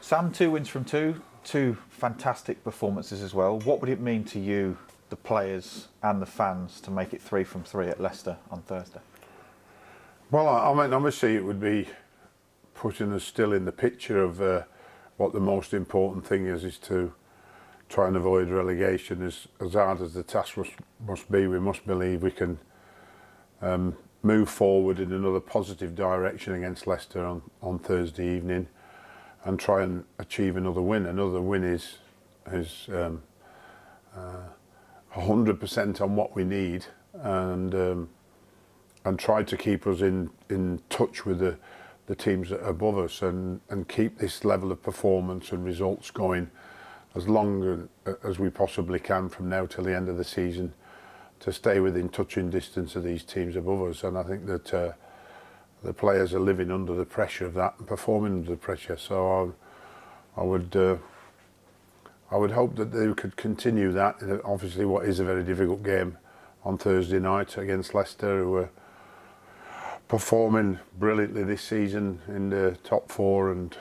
Sam, 2 wins from two fantastic performances as well. What would it mean to you, the players and the fans, to make it 3 from 3 at Leicester on Thursday? Well, I mean, obviously it would be putting us still in the picture of what the most important thing is to try and avoid relegation. As hard as the task must be, we must believe we can move forward in another positive direction against Leicester on Thursday evening and try and achieve another win. Another win is 100% on what we need, and try to keep us in touch with the teams that are above us, and keep this level of performance and results going as long as we possibly can from now till the end of the season, to stay within touching distance of these teams above us. And I think that the players are living under the pressure of that and performing under the pressure. So I would hope that they could continue that. Obviously, what is a very difficult game on Thursday night against Leicester, who are performing brilliantly this season in the top 4 and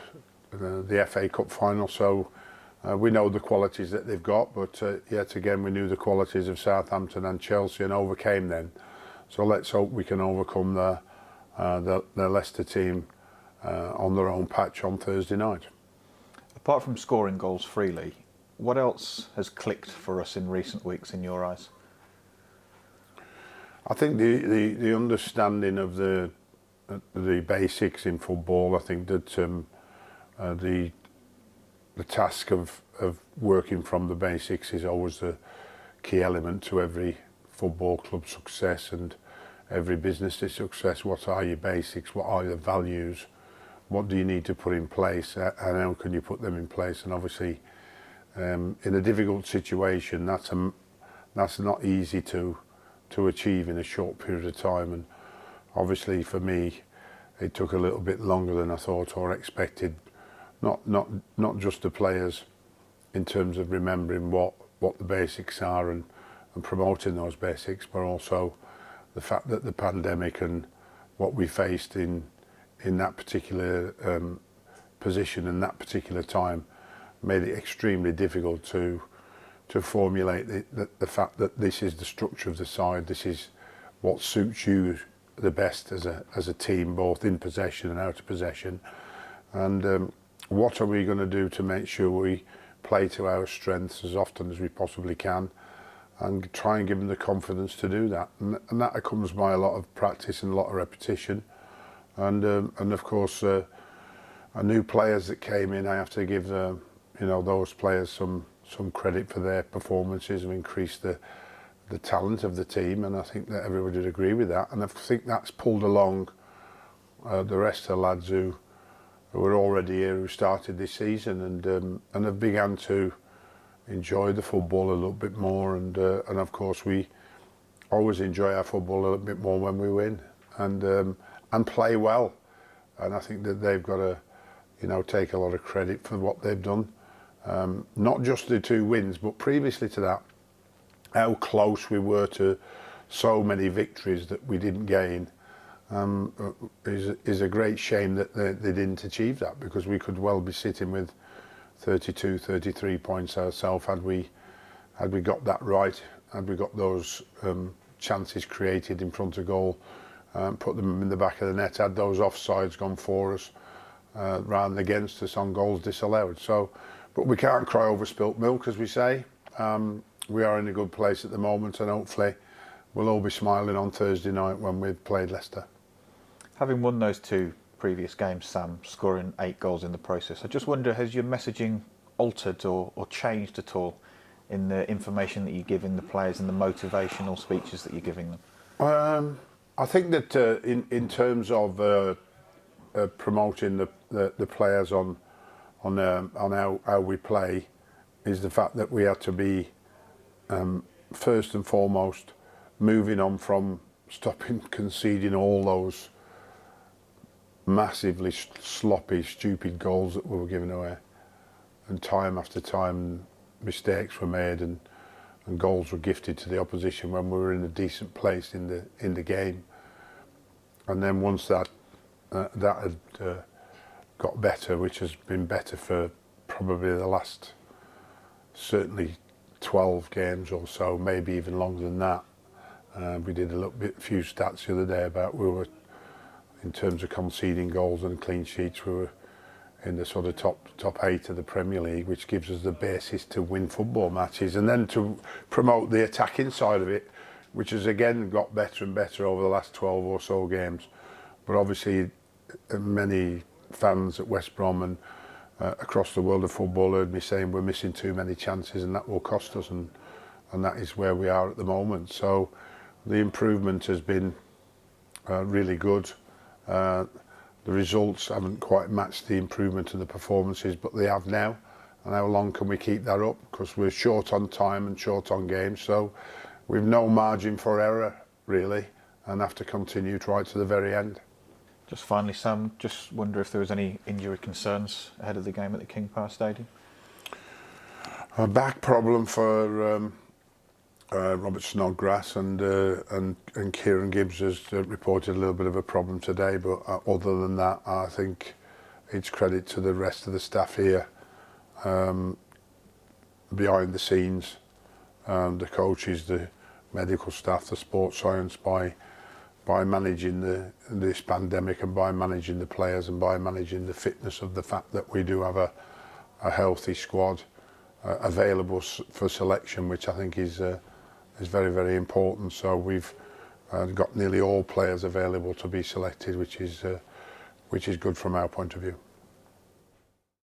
the FA Cup final. So we know the qualities that they've got, but yet again we knew the qualities of Southampton and Chelsea and overcame them. So let's hope we can overcome the Leicester team on their own patch on Thursday night. Apart from scoring goals freely, what else has clicked for us in recent weeks in your eyes? I think the understanding of the basics in football. I think that the task of working from the basics is always the key element to every football club success and every business success. What are your basics? What are your values? What do you need to put in place, and how can you put them in place? And obviously, in a difficult situation, that's not easy to achieve in a short period of time. And obviously, for me, it took a little bit longer than I thought or expected. Not just the players in terms of remembering what the basics are and promoting those basics, but also the fact that the pandemic and what we faced in that particular position and that particular time made it extremely difficult to formulate the fact that this is the structure of the side, this is what suits you the best as a team, both in possession and out of possession. And what are we going to do to make sure we play to our strengths as often as we possibly can, and try and give them the confidence to do that. And that comes by a lot of practice and a lot of repetition. And of course, new players that came in, I have to give those players some credit for their performances and increase the talent of the team. And I think that everybody would agree with that. And I think that's pulled along the rest of the lads who were already here, who started this season and have begun to enjoy the football a little bit more. And of course, we always enjoy our football a little bit more when we win and play well. And I think that they've got to, take a lot of credit for what they've done. Not just the 2 wins, but previously to that, how close we were to so many victories that we didn't gain. Is a great shame that they didn't achieve that, because we could well be sitting with 32, 33 points ourselves had we got that right, had we got those chances created in front of goal, put them in the back of the net, had those offsides gone for us rather than against us on goals disallowed. So, but we can't cry over spilt milk, as we say. We are in a good place at the moment, and hopefully we'll all be smiling on Thursday night when we've played Leicester. Having won those 2 previous games, Sam, scoring 8 goals in the process, I just wonder, has your messaging altered or changed at all in the information that you're giving the players and the motivational speeches that you're giving them? I think that in terms of promoting the players on how we play, is the fact that we have to be first and foremost moving on from stopping conceding all those massively sloppy, stupid goals that we were giving away, and time after time mistakes were made and goals were gifted to the opposition when we were in a decent place in the game. And then once that had got better, which has been better for probably the last certainly 12 games or so, maybe even longer than that. We did a few stats the other day about we were, in terms of conceding goals and clean sheets, we were in the sort of top 8 of the Premier League, which gives us the basis to win football matches and then to promote the attacking side of it, which has again got better and better over the last 12 or so games. But obviously many fans at West Brom and across the world of football heard me saying we're missing too many chances and that will cost us, and that is where we are at the moment. So the improvement has been really good. The results haven't quite matched the improvement in the performances, but they have now. And how long can we keep that up? Because we're short on time and short on games, so we've no margin for error really, and have to continue right to the very end. Just finally, Sam, just wonder if there was any injury concerns ahead of the game at the King Power Stadium? A back problem for Robert Snodgrass, and Kieran Gibbs has reported a little bit of a problem today, but other than that, I think it's credit to the rest of the staff here, behind the scenes, the coaches, the medical staff, the sports science, by managing this pandemic and by managing the players and by managing the fitness of the fact that we do have a healthy squad available for selection, which I think is very, very important. So we've got nearly all players available to be selected, which is good from our point of view.